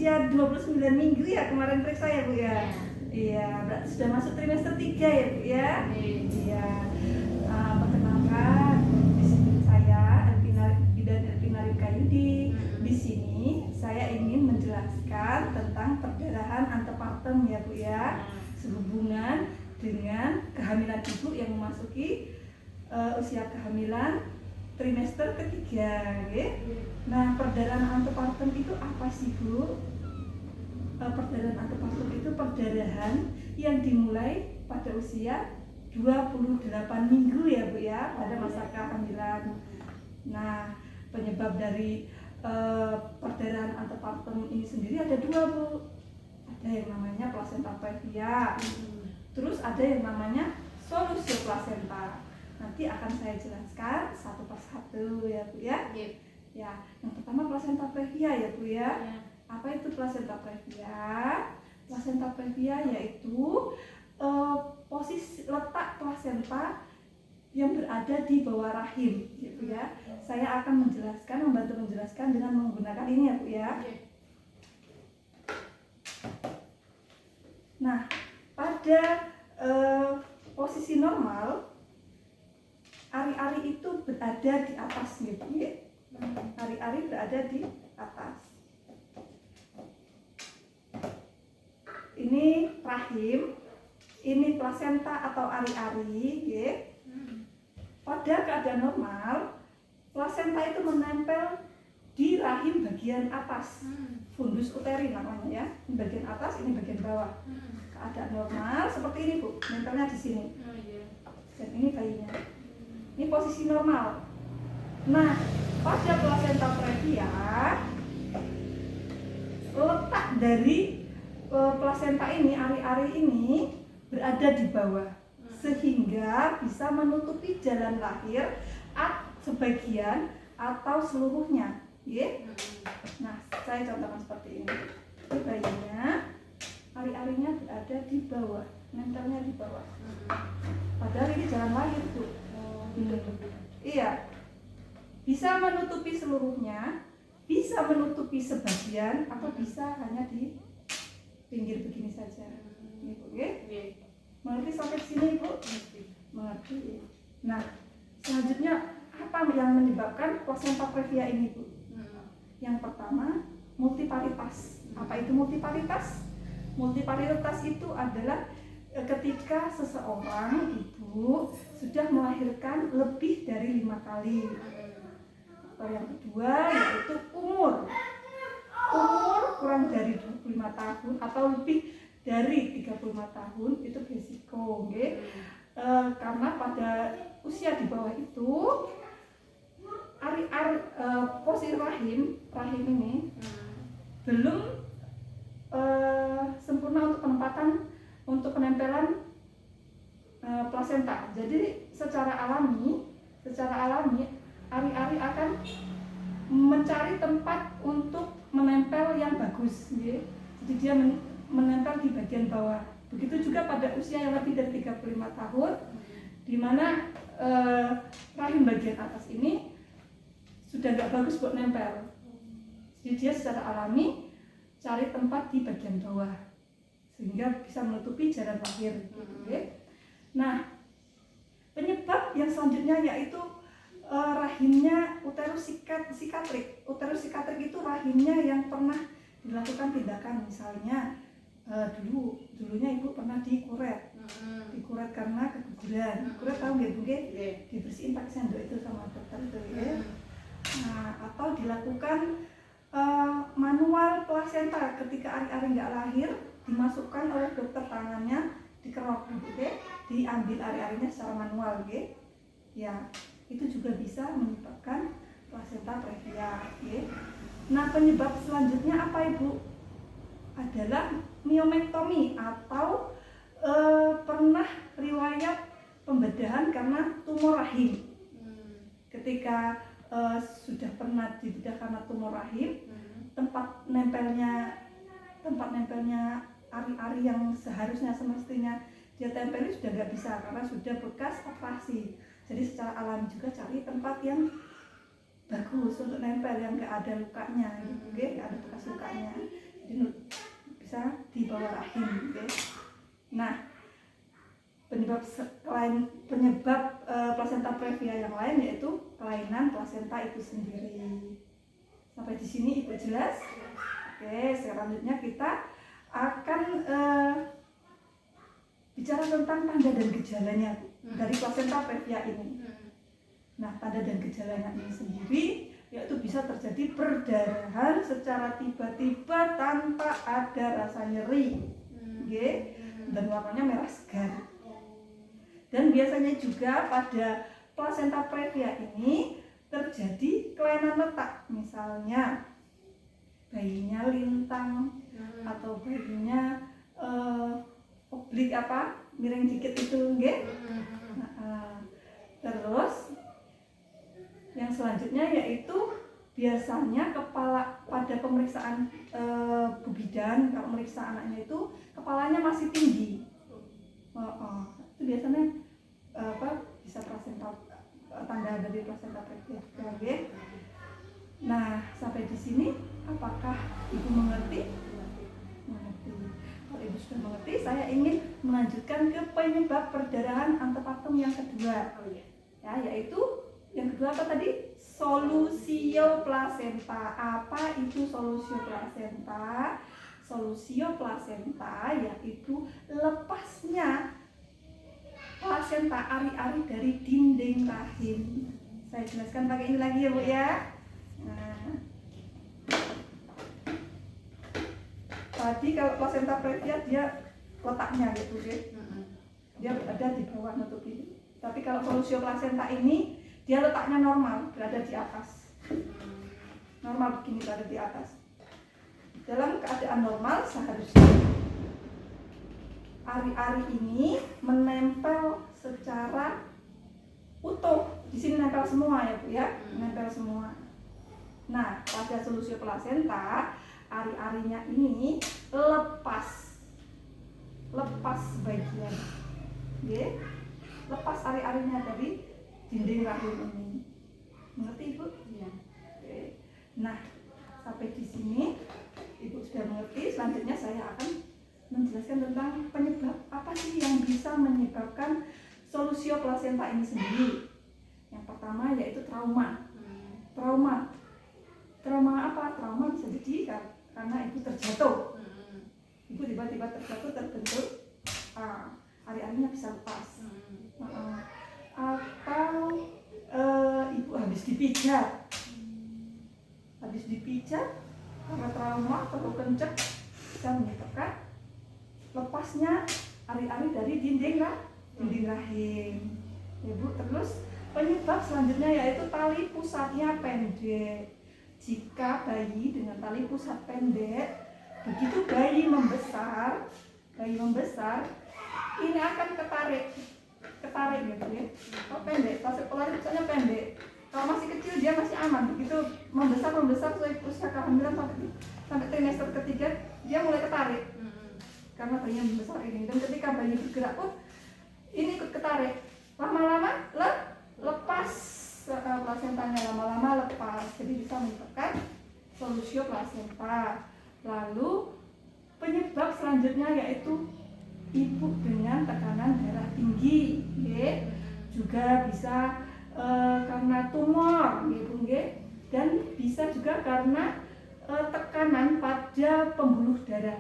usia 29 minggu ya kemarin periksa ya Bu ya. Iya, berarti sudah masuk trimester 3 ya Bu ya. Iya. Perkenalkan, di sini saya Bidan Elvina Kayudi. Di sini saya ingin menjelaskan tentang perdarahan antepartum ya Bu ya, sehubungan dengan kehamilan ibu yang memasuki usia kehamilan trimester ketiga, okay? Nah, perdarahan antepartum itu apa sih Bu? Perdarahan antepartum itu perdarahan yang dimulai pada usia 28 minggu ya Bu ya, pada masa kehamilan. Nah, penyebab dari perdarahan antepartum ini sendiri ada dua Bu. Ada yang namanya plasenta previa, terus ada yang namanya solusio plasenta. Nanti akan saya jelaskan satu persatu ya Bu ya. Ya, yang pertama plasenta previa ya Bu ya. Apa itu plasenta previa? Plasenta previa yaitu posisi letak plasenta yang berada di bawah rahim ya Bu ya. Saya akan membantu menjelaskan dengan menggunakan ini ya Bu ya. Nah, pada posisi normal ari-ari itu berada di atas gitu ya. Ari-ari berada di atas. Ini rahim, ini plasenta atau ari-ari ya. Pada keadaan normal, plasenta itu menempel di rahim bagian atas. Fundus uterin namanya ya. Ini bagian atas, ini bagian bawah. Keadaan normal seperti ini Bu, nempelnya di sini. Dan ini bayinya. Ini posisi normal. Nah, pada plasenta previa, letak dari plasenta ini, ari-ari ini berada di bawah, sehingga bisa menutupi jalan lahir sebagian atau seluruhnya. Ya? Nah, saya contohkan seperti ini. Ini bayinya, ari-arinya berada di bawah, nempelnya di bawah. Padahal ini jalan lahir Bu. Iya, bisa menutupi seluruhnya, bisa menutupi sebagian, atau bisa hanya di pinggir begini saja. Ini Bu, ya? Mengerti sampai sini Bu? Mengerti. Nah, selanjutnya apa yang menyebabkan plasenta previa ini Bu? Yang pertama, multiparitas. Apa itu multiparitas? Multiparitas itu adalah ketika seseorang ibu sudah melahirkan lebih dari 5 kali. Atau yang kedua yaitu umur kurang dari 25 tahun atau lebih dari 35 tahun itu berisiko, okay? Karena pada usia di bawah itu posisi rahim ini belum sempurna untuk penempelan plasenta. Jadi secara alami ari-ari akan mencari tempat untuk menempel yang bagus, ya. Jadi dia menempel di bagian bawah. Begitu juga pada usia yang lebih dari 35 tahun, di mana rahim bagian atas ini sudah nggak bagus buat nempel. Jadi dia secara alami cari tempat di bagian bawah, sehingga bisa menutupi jalan lahir. Okay? Nah, penyebab yang selanjutnya yaitu rahimnya uterus sikatrik. Uterus sikatrik itu rahimnya yang pernah dilakukan tindakan, misalnya dulunya ibu pernah dikuret karena keguguran. Kuret tahu nggak Bu? Dibersihin pakai sendok itu sama dokter itu ya. Nah, atau dilakukan manual plasenta ketika ari-ari nggak lahir, dimasukkan oleh dokter tangannya dikerok, diambil ari-arinya secara manual, ya itu juga bisa menyebabkan plasenta previa. Nah, penyebab selanjutnya apa Ibu? Adalah miomektomi atau pernah riwayat pembedahan karena tumor rahim. Ketika sudah pernah dibedah karena tumor rahim, tempat nempelnya ari-ari yang seharusnya semestinya dia tempeli sudah nggak bisa karena sudah bekas operasi. Jadi secara alami juga cari tempat yang bagus untuk nempel, yang nggak ada lukanya, nggak ada bekas lukanya. jadi bisa di bawah rahim. Okay. Nah, penyebab plasenta previa yang lain yaitu kelainan plasenta itu sendiri. Sampai di sini Ibu jelas? Oke, selanjutnya kita akan bicara tentang tanda dan gejalanya dari plasenta previa ini. Nah, tanda dan gejalanya ini sendiri yaitu bisa terjadi perdarahan secara tiba-tiba tanpa ada rasa nyeri, dan warnanya merah segar. Dan biasanya juga pada plasenta previa ini terjadi kelainan letak, misalnya bayinya lintang atau bayinya oblik miring dikit itu, terus yang selanjutnya yaitu biasanya kepala pada pemeriksaan Bu bidan, kalau meriksa anaknya itu kepalanya masih tinggi. Itu biasanya bisa plasenta, tanda dari plasenta previa. Oke. Nah, sampai di sini apakah Ibu mengerti? Mengerti. Kalau Ibu sudah mengerti, saya ingin melanjutkan ke penyebab perdarahan antepartum yang kedua. Ya, yaitu yang kedua apa tadi? Solusio plasenta. Apa itu solusio plasenta? Solusio plasenta yaitu lepasnya plasenta ari-ari dari dinding rahim. Saya jelaskan pakai ini lagi ya Bu ya. Nah, tadi kalau plasenta previa dia letaknya gitu ya, dia berada di bawah nutupi. Tapi kalau solusio plasenta ini dia letaknya normal, berada di atas. Normal begini, berada di atas. Dalam keadaan normal seharusnya ari-ari ini menempel secara utuh. Di sini nempel semua ya Bu ya, nempel semua. Nah, pada solusio plasenta ari-arinya ini lepas bagian, lepas ari-arinya dari dinding rahim ini. Mengerti Ibu? Iya. Oke. Nah, sampai di sini Ibu sudah mengerti. Selanjutnya saya akan menjelaskan tentang penyebab apa sih yang bisa menyebabkan solusio plasenta ini sendiri. Yang pertama yaitu trauma. Trauma apa? Trauma bisa jadi karena ibu terjatuh. Ibu tiba-tiba terjatuh, terbentur, ari-arinya bisa lepas. Atau ibu habis dipijat. Karena trauma terlalu kencang bisa menyebabkan lepasnya ari-ari dari dinding rahim. Ibu, terus penyebab selanjutnya yaitu tali pusatnya pendek. Jika bayi dengan tali pusat pendek, begitu bayi membesar, ini akan ketarik gitu ya. Kalau pendek, tali pusatnya pendek. Kalau masih kecil dia masih aman. Begitu membesar usia kehamilan sampai trimester ketiga dia mulai ketarik. Karena bayinya membesar ini, dan ketika bayi bergerak pun ini ikut ketarik, lama-lama lepas plasentanya, lama-lama lepas, jadi bisa menyebabkan solusio plasenta. Lalu penyebab selanjutnya yaitu ibu dengan tekanan darah tinggi, juga bisa karena tumor, dan bisa juga karena tekanan pada pembuluh darah.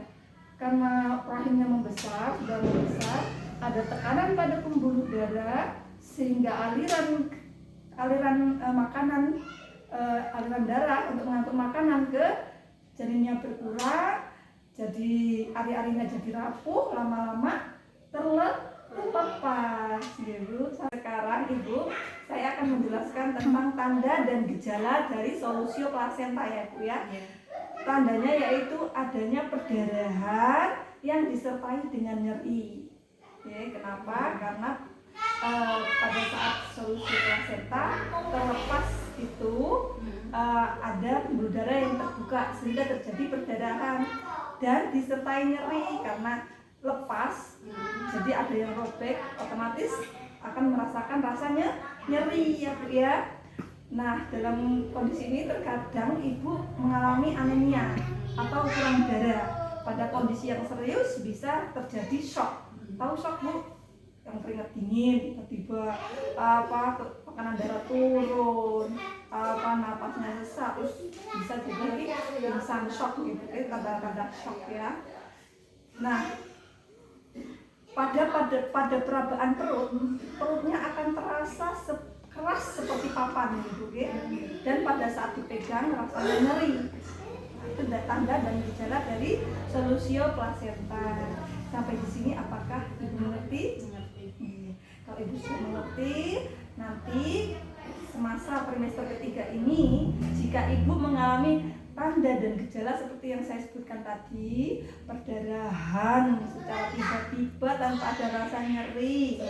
Karena rahimnya sudah membesar, ada tekanan pada pembuluh darah sehingga aliran darah untuk mengangkut makanan ke janinnya berkurang, jadi ari-arinya jadi rapuh, lama-lama terlepas. Ibu, sekarang Ibu saya akan menjelaskan tentang tanda dan gejala dari solusio plasenta ya Bu ya. Tandanya yaitu adanya perdarahan yang disertai dengan nyeri. Kenapa? Karena pada saat solusio plasenta terlepas itu ada pembuluh darah yang terbuka sehingga terjadi perdarahan dan disertai nyeri karena lepas. Jadi ada yang robek, otomatis akan merasakan rasanya nyeri ya Bu ya. Nah, dalam kondisi ini terkadang ibu mengalami anemia atau kurang darah. Pada kondisi yang serius bisa terjadi shock. Tahu shock, Bu? Yang keringat dingin, tiba-tiba tekanan darah turun, napasnya sesak, terus bisa jadi pingsan, shock gitu, tanda-tanda shock ya. Nah, pada perabaan perutnya akan terasa keras seperti papan gitu, dan pada saat dipegang rasanya nyeri. Itu tanda dan gejala dari solusio plasenta. Sampai di sini apakah ibu mengerti? Kalau ibu sudah mengerti, nanti semasa trimester ketiga ini, jika ibu mengalami tanda dan gejala seperti yang saya sebutkan tadi, perdarahan secara tiba-tiba tanpa ada rasa nyeri,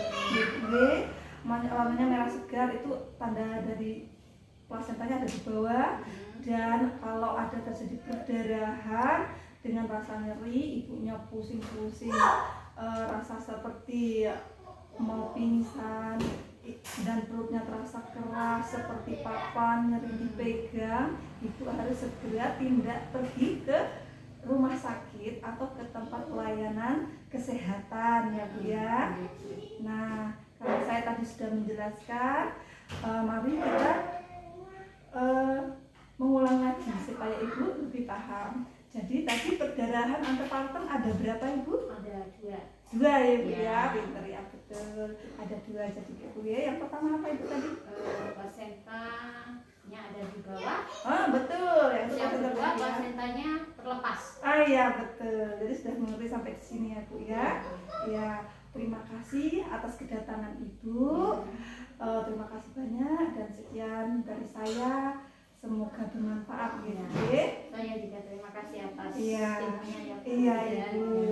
warnanya merah segar, itu tanda dari plasentanya ada di bawah. Dan kalau ada terjadi perdarahan dengan rasa nyeri, ibunya pusing-pusing, rasa seperti mau pingsan, dan perutnya terasa keras seperti papan, nyeri dipegang, ibu harus segera tindak pergi ke rumah sakit atau ke tempat pelayanan kesehatan ya Bu ya. Nah, kalau saya tadi sudah menjelaskan, mari kita mengulang lagi supaya ibu lebih paham. Jadi tadi perdarahan antepartum ada berapa ibu? Ada dua ya Bu ya, pinter ya, betul. Ada dua jadi ibu ya. Yang pertama apa ibu tadi? Plasentanya ada di bawah. Oh betul. Yang kedua plasentanya terlepas. Ah iya betul. Jadi sudah mengerti sampai di sini ya Bu ya. Ya, terima kasih atas kedatangan ibu. Terima kasih banyak dan sekian dari saya. Semoga bermanfaat ya. Saya juga terima kasih atas ilmunya ya. Iya ibu.